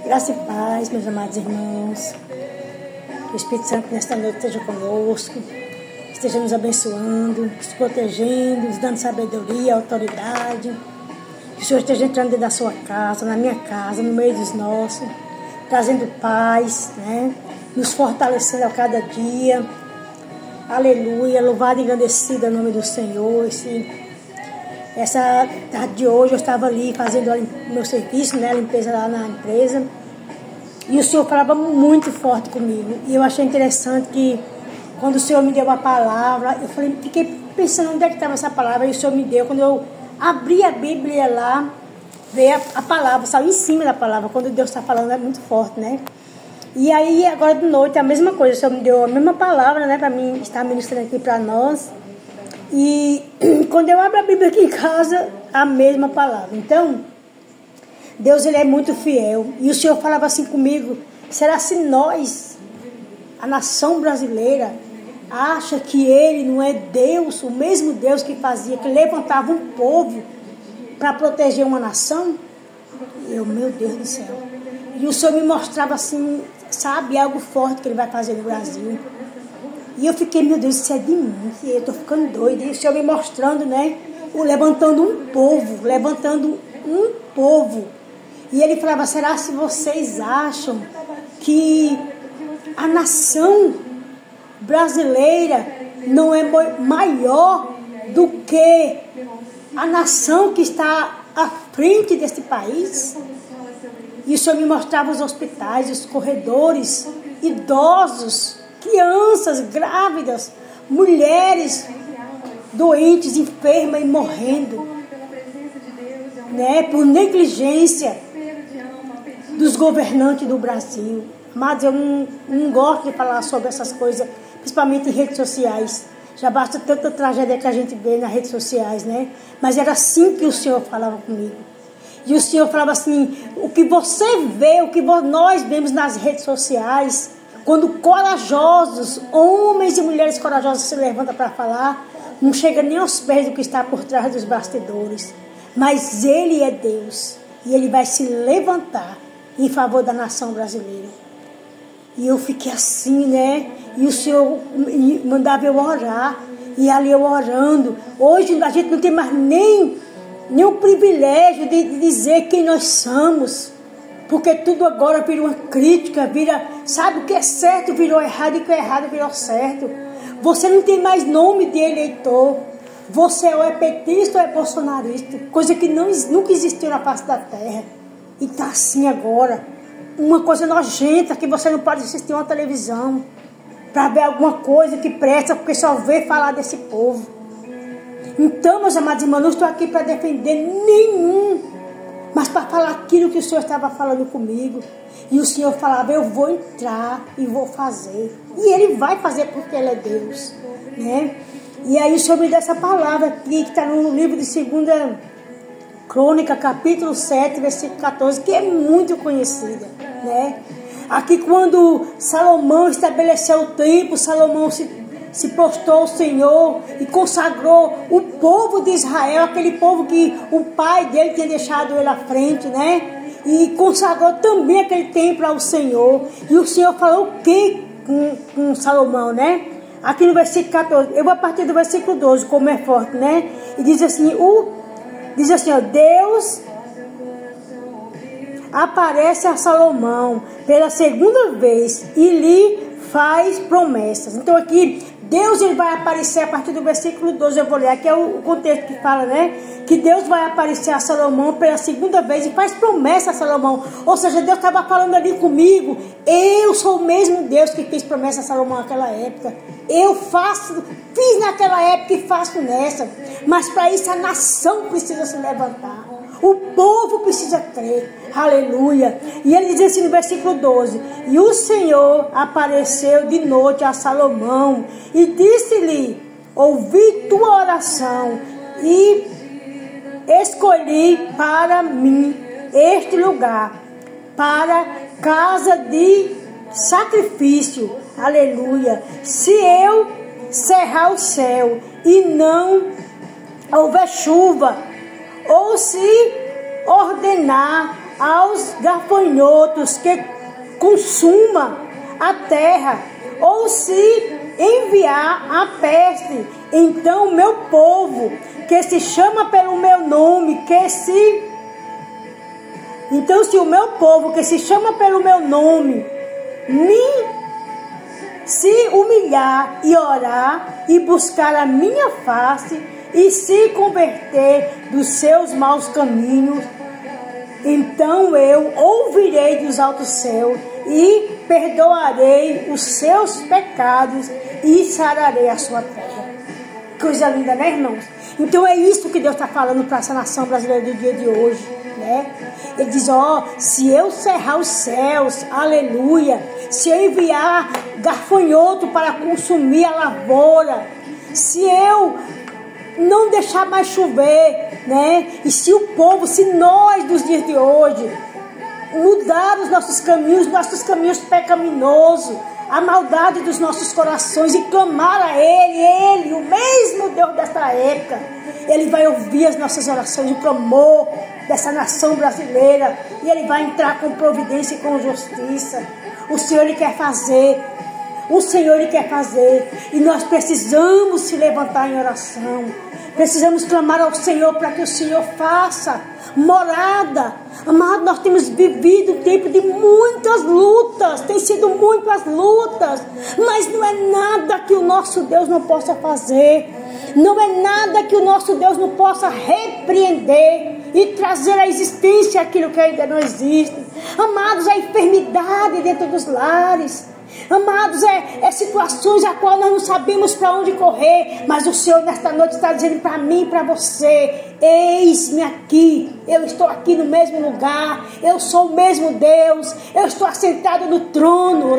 Graça e paz, meus amados irmãos. Que o Espírito Santo nesta noite esteja conosco, esteja nos abençoando, nos protegendo, nos dando sabedoria, autoridade. Que o Senhor esteja entrando dentro da sua casa, na minha casa, no meio dos nossos, trazendo paz, né? Nos fortalecendo a cada dia. Aleluia, louvado e engrandecido é o nome do Senhor. Essa tarde de hoje eu estava ali fazendo o meu serviço, né, a limpeza lá na empresa, e o Senhor falava muito forte comigo. E eu achei interessante que quando o Senhor me deu a palavra, fiquei pensando onde é que estava essa palavra, e o Senhor me deu. Quando eu abri a Bíblia lá, veio a palavra, saiu em cima da palavra. Quando Deus está falando é muito forte, né? E aí agora de noite é a mesma coisa, o Senhor me deu a mesma palavra, né, para mim estar ministrando aqui para nós. E quando eu abro a Bíblia aqui em casa, a mesma palavra. Então, Deus, Ele é muito fiel. E o Senhor falava assim comigo: será se nós, a nação brasileira, acha que Ele não é Deus, o mesmo Deus que levantava um povo para proteger uma nação? Meu Deus do céu. E o Senhor me mostrava assim, sabe, algo forte que Ele vai fazer no Brasil. E eu fiquei, meu Deus, isso é de mim, eu estou ficando doida. E o Senhor me mostrando, né, levantando um povo. E Ele falava: será se vocês acham que a nação brasileira não é maior do que a nação que está à frente deste país? E o Senhor me mostrava os hospitais, os corredores, idosos, crianças grávidas, mulheres doentes, enfermas e morrendo, né, por negligência dos governantes do Brasil. Mas eu não gosto de falar sobre essas coisas, principalmente em redes sociais. Já basta tanta tragédia que a gente vê nas redes sociais, né? Mas era assim que o Senhor falava comigo. E o Senhor falava assim: o que você vê, o que nós vemos nas redes sociais, quando corajosos, homens e mulheres corajosos se levantam para falar, não chega nem aos pés do que está por trás dos bastidores. Mas Ele é Deus, e Ele vai se levantar em favor da nação brasileira. E eu fiquei assim, né? E o Senhor mandava eu orar, e ali eu orando. Hoje a gente não tem mais nem o privilégio de dizer quem nós somos, porque tudo agora vira uma crítica, sabe, o que é certo virou errado e o que é errado virou certo. Você não tem mais nome de eleitor. Você ou é petista ou é bolsonarista, coisa que nunca existiu na face da terra. E está assim agora. Uma coisa nojenta, que você não pode assistir uma televisão para ver alguma coisa que presta, porque só vê falar desse povo. Então, meus amados irmãos, não estou aqui para defender nenhum, mas para falar aquilo que o Senhor estava falando comigo. E o Senhor falava: eu vou entrar e vou fazer. E Ele vai fazer porque Ele é Deus, né? E aí o Senhor me deu essa palavra aqui, que está no livro de 2 Crônica, capítulo 7, versículo 14, que é muito conhecida, né? Aqui, quando Salomão estabeleceu o templo, Salomão se prostrou ao Senhor e consagrou o povo de Israel, aquele povo que o pai dele tinha deixado ele à frente, né? E consagrou também aquele templo ao Senhor. E o Senhor falou o que com Salomão, né? Aqui no versículo 14, eu vou a partir do versículo 12, como é forte, né? E diz assim, ó: Deus aparece a Salomão pela segunda vez e lhe faz promessas. Então aqui, Deus, Ele vai aparecer a partir do versículo 12, eu vou ler, aqui é o contexto que fala, né? Que Deus vai aparecer a Salomão pela segunda vez e faz promessa a Salomão. Ou seja, Deus estava falando ali comigo: eu sou o mesmo Deus que fez promessa a Salomão naquela época. Eu fiz naquela época e faço nessa. Mas para isso a nação precisa se levantar. O povo precisa crer. Aleluia. E ele diz assim no versículo 12: e o Senhor apareceu de noite a Salomão e disse-lhe: ouvi tua oração e escolhi para mim este lugar, para casa de sacrifício. Aleluia. Se eu cerrar o céu e não houver chuva, ou se ordenar aos gafanhotos que consuma a terra, ou se enviar a peste, então o meu povo, que se chama pelo meu nome, então se o meu povo, que se chama pelo meu nome, se humilhar e orar e buscar a minha face e se converter dos seus maus caminhos, então eu ouvirei dos altos céus e perdoarei os seus pecados e sararei a sua terra. Coisa linda, né, irmãos? Então é isso que Deus está falando para essa nação brasileira do dia de hoje, né? Ele diz, se eu cerrar os céus, aleluia, se eu enviar gafanhoto para consumir a lavoura, se eu não deixar mais chover, né? E se nós dos dias de hoje mudar os nossos caminhos pecaminosos, a maldade dos nossos corações e clamar a Ele, o mesmo Deus desta época, Ele vai ouvir as nossas orações, o clamor dessa nação brasileira, e Ele vai entrar com providência e com justiça. O Senhor Ele quer fazer, e nós precisamos se levantar em oração, precisamos clamar ao Senhor para que o Senhor faça morada. Amado, nós temos vivido um tempo de muitas lutas, tem sido muitas lutas, mas não é nada que o nosso Deus não possa fazer, não é nada que o nosso Deus não possa repreender e trazer à existência aquilo que ainda não existe. Amados, a enfermidade dentro dos lares, amados, é situações a qual nós não sabemos para onde correr, mas o Senhor nesta noite está dizendo para mim e para você, eis-me aqui, eu estou aqui no mesmo lugar, eu sou o mesmo Deus, eu estou assentado no trono,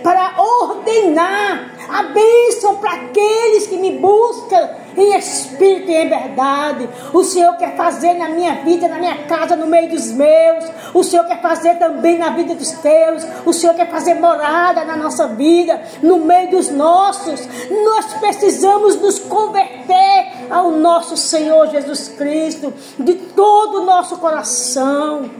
para ordenar a bênção para aqueles que me buscam em espírito e em verdade. O Senhor quer fazer na minha vida, na minha casa, no meio dos meus. O Senhor quer fazer também na vida dos teus. O Senhor quer fazer morada na nossa vida, no meio dos nossos. Nós precisamos nos converter ao nosso Senhor Jesus Cristo de todo o nosso coração.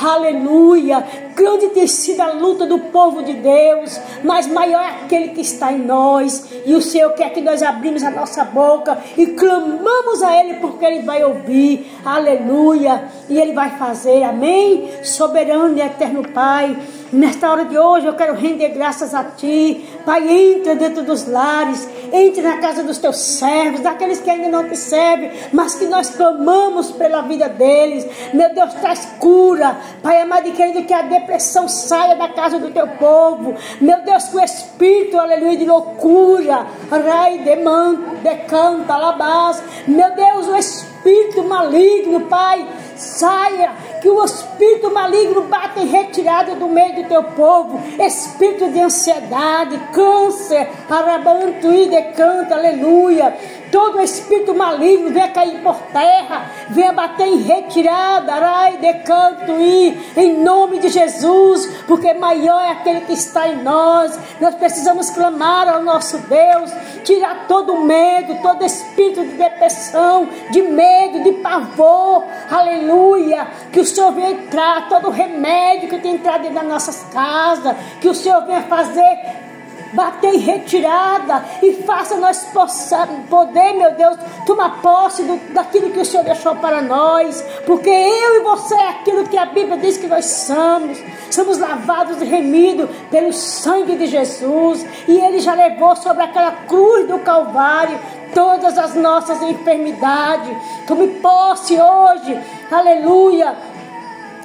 Aleluia, grande tem sido a luta do povo de Deus, mas maior é aquele que está em nós, e o Senhor quer que nós abrimos a nossa boca e clamamos a Ele, porque Ele vai ouvir, aleluia, e Ele vai fazer, amém? Soberano e eterno Pai, nesta hora de hoje eu quero render graças a Ti. Pai, entra dentro dos lares, entre na casa dos Teus servos, daqueles que ainda não Te servem, mas que nós clamamos pela vida deles. Meu Deus, traz cura, Pai amado e querido, que a depressão saia da casa do Teu povo. Meu Deus, que o espírito, aleluia, de loucura, decanta, alabás, meu Deus, o espírito maligno, Pai, saia, que o espírito maligno bata em retirada do meio do Teu povo, espírito de ansiedade, câncer, arabanto e decanta, aleluia, todo espírito maligno venha cair por terra, venha bater em retirada, arai, decanto e em nome de Jesus, porque maior é aquele que está em nós. Nós precisamos clamar ao nosso Deus, tirar todo medo, todo espírito de depressão, de medo, de pavor, aleluia, que o Senhor venha entrar, todo remédio que tem entrado dentro das nossas casas, que o Senhor venha fazer bater em retirada e faça nós poder, meu Deus, tomar posse daquilo que o Senhor deixou para nós, porque eu e você é aquilo que a Bíblia diz que nós somos lavados e remidos pelo sangue de Jesus, e Ele já levou sobre aquela cruz do Calvário todas as nossas enfermidades. Tome posse hoje, aleluia.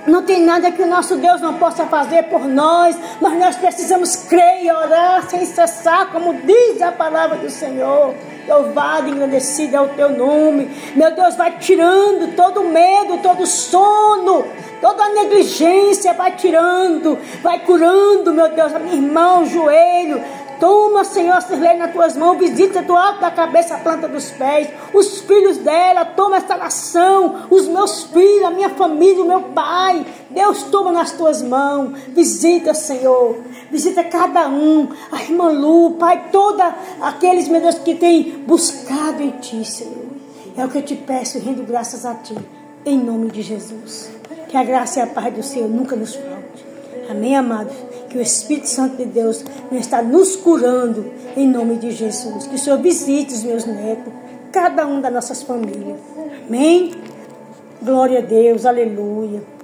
Não tem nada que o nosso Deus não possa fazer por nós, mas nós precisamos crer e orar sem cessar, como diz a palavra do Senhor. Louvado e engrandecido é o Teu nome. Meu Deus, vai tirando todo medo, todo sono, toda a negligência, vai tirando, vai curando, meu Deus, a minha irmã, o joelho. Toma, Senhor, Sirlene, nas Tuas mãos, visita do alto da cabeça a planta dos pés, os filhos dela, toma esta nação, os meus filhos, a minha família, o meu pai. Deus, toma nas Tuas mãos, visita, Senhor, visita cada um, a irmã Lu, Pai, todos aqueles, meu Deus, que têm buscado em Ti, Senhor. É o que eu Te peço e rendo graças a Ti. em nome de Jesus. Que a graça e a paz do Senhor nunca nos falte. Amém, amados? Que o Espírito Santo de Deus não está nos curando em nome de Jesus. Que o Senhor visite os meus netos, cada um das nossas famílias. Amém? Glória a Deus, aleluia.